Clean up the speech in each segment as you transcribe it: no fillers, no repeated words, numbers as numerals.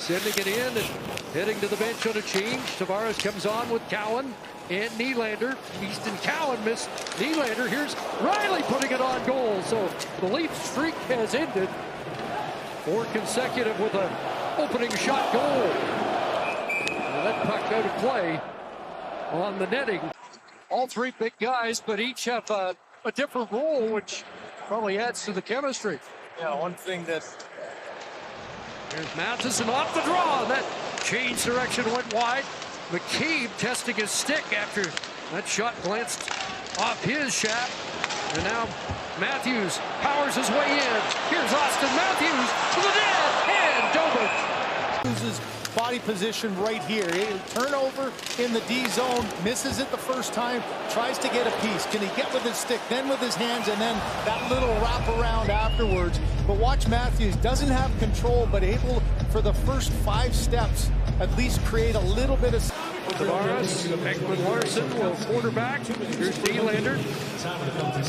sending it in and heading to the bench on a change. Tavares comes on with Cowan and Nylander. Easton Cowan missed Nylander. Here's Riley putting it on goal. So the Leafs streak has ended. 4 consecutive with an opening shot goal. And that puck out of play on the netting. All 3 big guys, but each have a different role, which probably adds to the chemistry. Yeah, one thing that... Here's Matheson off the draw. That changed direction, went wide. McCabe testing his stick after that shot glanced off his shaft. And now Matthews powers his way in. Here's Austin Matthews to the net, and Dobich loses body position right here. Turnover in the D zone, misses it the first time, tries to get a piece. Can he get with his stick, then with his hands, and then that little wrap around afterwards. But watch Matthews, doesn't have control, but able for the first 5 steps at least create a little bit of... Tavares, Ekman Larson will quarterback. Here's Nylander.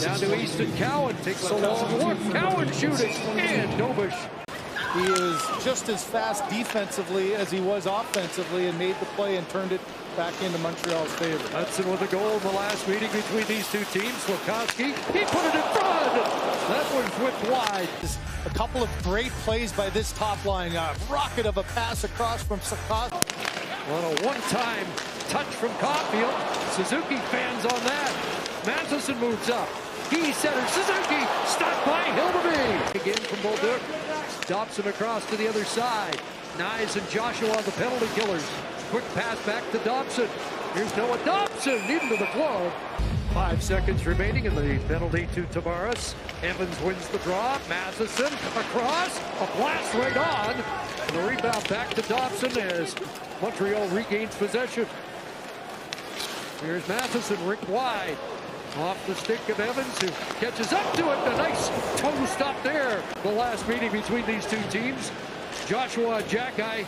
Down to Easton Cowan, takes a long look. Cowan shooting, and Dobich. He is just as fast defensively as he was offensively and made the play and turned it back into Montreal's favor. Hudson with a goal in the last meeting between these 2 teams. Slafkovsky, he put it in front. That one whipped wide. A couple of great plays by this top line. A rocket of a pass across from Slafkovsky. On a one-time touch from Caulfield. Suzuki fans on that. Matheson moves up. He centers. Suzuki stopped by Hildeby. Again from Bolduc. Dobson across to the other side. Nyes and Joshua on the penalty killers. Quick pass back to Dobson. Here's Noah Dobson into the glove. 5 seconds remaining in the penalty to Tavares. Evans wins the draw. Matheson across. A blast right on. And the rebound back to Dobson as Montreal regains possession. Here's Matheson, ripped wide. Off the stick of Evans, who catches up to it. A nice toe stop there. The last meeting between these 2 teams. Joshua and Jackeye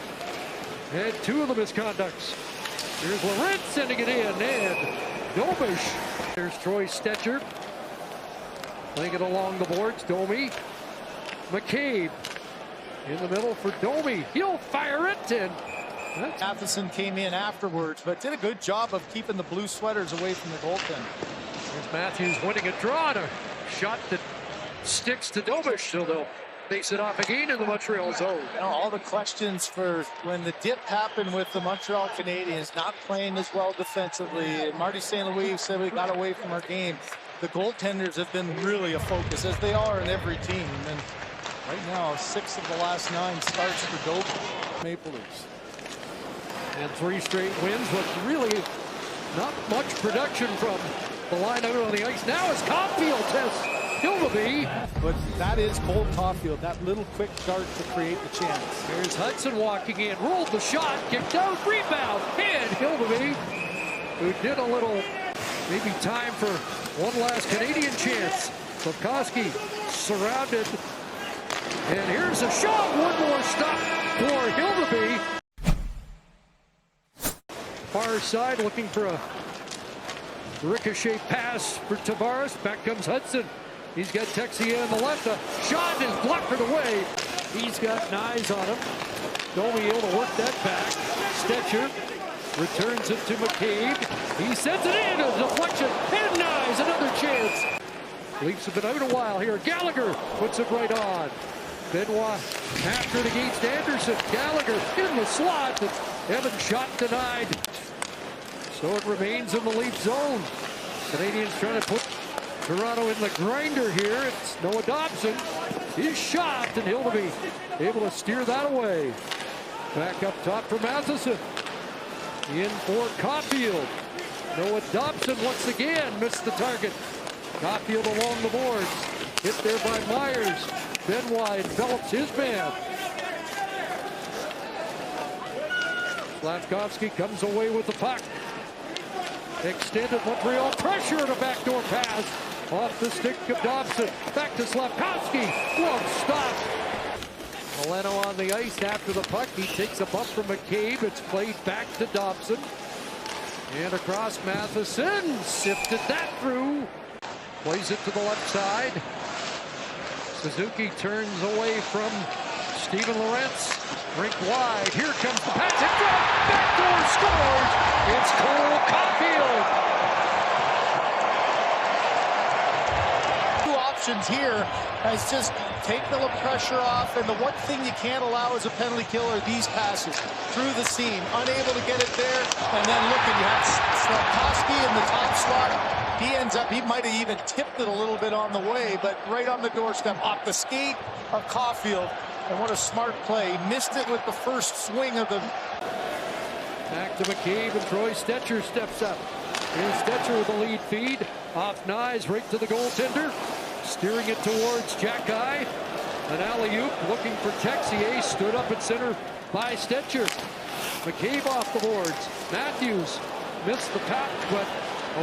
had 2 of the misconducts. Here's Laurent sending it in, and Dobich. There's Troy Stetcher. Playing it along the boards. Domi. McCabe in the middle for Domi. He'll fire it, and Matheson came in afterwards, but did a good job of keeping the blue sweaters away from the goaltender. Here's Matthews winning a draw and a shot that sticks to Dobich, so they'll face it off again in the Montreal zone. You know, all the questions for when the dip happened with the Montreal Canadiens not playing as well defensively. Marty St. Louis said we got away from our game. The goaltenders have been really a focus, as they are in every team. And right now, 6 of the last 9 starts for Dobich. Maple Leafs. And 3 straight wins with really not much production from the line out on the ice. Now as Caulfield tests Hildeby. But that is Cole Caulfield, that little quick dart to create the chance. Here's Hudson walking in, rolled the shot, kicked out, rebound, and Hildeby, who did a little, maybe time for one last Canadian chance. Slafkovsky surrounded, and here's a shot, one more stop for Hildeby. Far side looking for a ricochet pass for Tavares. Back comes Hudson. He's got Texier on the left. The shot is blocked away. He's got Nyes on him. Domi able to work that back. Stetcher returns it to McCabe. He sends it in. A deflection. And Nyes, another chance. Leafs have been out a while here. Gallagher puts it right on. Benoit after it against Anderson. Gallagher in the slot. Evans shot denied. So it remains in the Leaf zone. Canadiens trying to put Toronto in the grinder here. It's Noah Dobson. He's shot, and Hildeby able to steer that away. Back up top for Matheson. In for Caulfield. Noah Dobson once again missed the target. Caulfield along the boards. Hit there by Myers. Benoit envelops his man. Slafkovsky comes away with the puck. Extended Montreal pressure and a backdoor pass off the stick of Dobson. Back to Slafkovsky. Glove stop. Milano on the ice after the puck. He takes a bump from McCabe. It's played back to Dobson. And across Matheson. Sifted that through. Plays it to the left side. Suzuki turns away from Steven Lorentz, rink wide. Here comes the pass in front. Backdoor scores. It's Cole Caulfield. Two options here as just take the pressure off, and the one thing you can't allow as a penalty kill are these passes through the seam. Unable to get it there, and then look, and you have Slafkovsky in the top slot. He ends up, he might have even tipped it a little bit on the way, but right on the doorstep off the skate of Caulfield. And what a smart play. He missed it with the first swing of the... Back to McCabe, and Troy Stetcher steps up. Here's Stetcher with the lead feed. Off Nyes, right to the goaltender. Steering it towards Jack-Eye. An alley-oop looking for Texier. Stood up at center by Stetcher. McCabe off the boards. Matthews missed the pack, but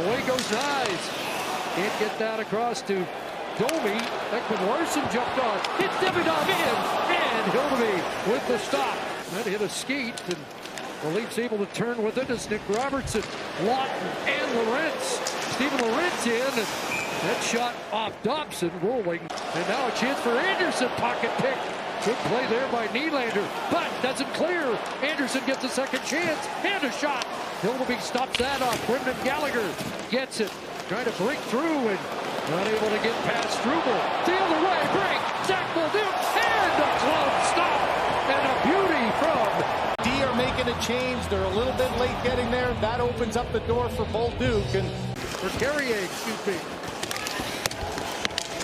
away goes Nyes. Can't get that across to Domi. Ekman Larson jumped on. It's Davidov in. And Hildeby with the stop. That hit a skate, and the Leafs able to turn with it as Nick Robertson, Lawton, and Lorentz. Steven Lorentz in, and that shot off Dobson, rolling. And now a chance for Anderson. Pocket pick. Good play there by Nylander, but doesn't clear. Anderson gets a second chance, and a shot. Hildeby stops that off. Brendan Gallagher gets it. Trying to break through, and not able to get past Struble. The other way, break. Zach Bolduc, and a close stop. And a beauty from... D are making a change. They're a little bit late getting there. That opens up the door for Bolduc. And for Carrier, excuse me.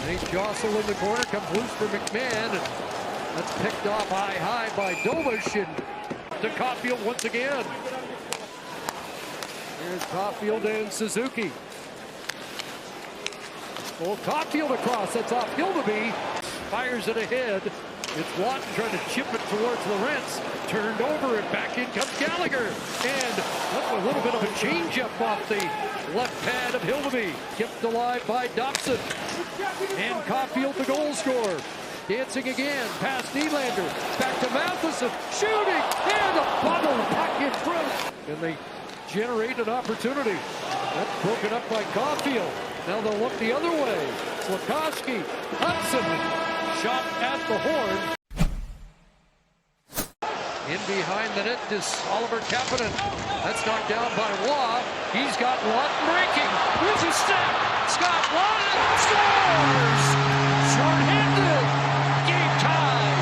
They jostle in the corner, comes loose for McMahon. And that's picked off high by Dobish, and to Caulfield once again. Here's Caulfield and Suzuki. Well, Caulfield across, that's off Hildeby. Fires it ahead. It's Watton trying to chip it towards Lorentz. Turned over, and back in comes Gallagher. And a little bit of a changeup off the left pad of Hildeby. Kept alive by Dobson. And Caulfield, the goal scorer. Dancing again, past Nylander. Back to Matheson, shooting, and a bubble back in front. And they generate an opportunity. That's broken up by Caulfield. Now they'll look the other way. Slafkovsky, Hudson, shot at the horn. In behind the net is Oliver Kapanen. That's knocked down by Waugh. He's got Lawton breaking. With a step. Scott Lawton scores! Short-handed. Game tie.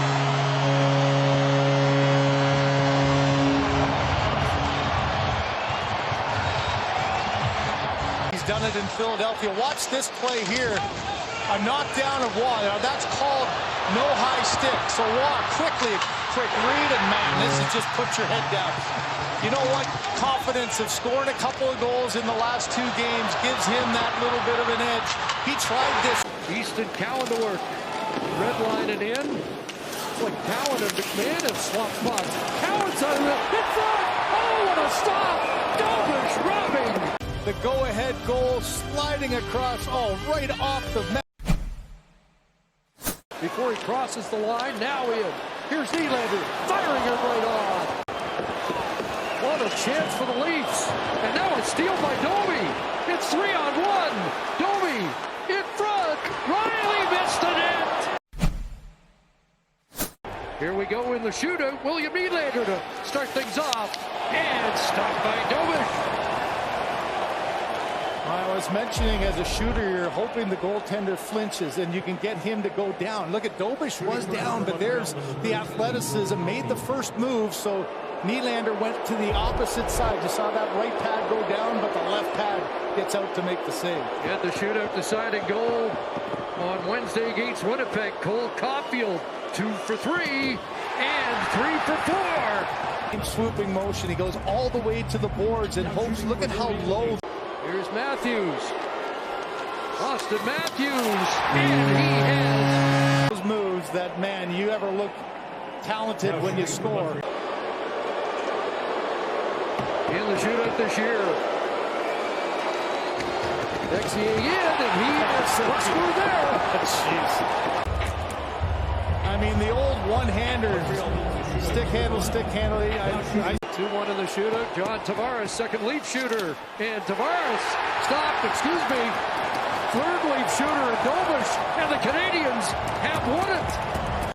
He's done it in Philadelphia. Watch this play here. A knockdown of Waugh. Now that's called no high stick. So Waugh quickly, quick read, and man, this is just put your head down. You know what? Confidence of scoring a couple of goals in the last two games gives him that little bit of an edge. He tried this. Easton Cowan to work. Red line and in. It's like Cowan and McMahon have swapped spots. Cowan's on the in front. Oh, what a stop! Dobish robbing. The go-ahead goal sliding across, right off the mat. Before he crosses the line, now in. Here's Nylander, firing it right on. What a chance for the Leafs. And now it's steal by Domi. It's 3-on-1. Domi in front. Riley missed the net. Here we go in the shootout. William Nylander to start things off. And stopped by Domi. I was mentioning as a shooter, you're hoping the goaltender flinches and you can get him to go down. Look at Dobish was down, but there's the athleticism, made the first move, so Nylander went to the opposite side. You saw that right pad go down, but the left pad gets out to make the save. And the shootout deciding goal on Wednesday against Winnipeg. Cole Caulfield, 2 for 3 and 3 for 4. In swooping motion, he goes all the way to the boards and hopes. Look at how low. Here's Matthews. Austin Matthews. And he has those moves that, man, you ever look talented when you score. In the shootout this year. Texier in, and he has scored there. Jeez. I mean, the old one-hander. Stick handle. 2-1 in the shootout. John Tavares, second Leaf shooter. And Tavares stopped, third Leaf shooter at Dobish. And the Canadiens have won it.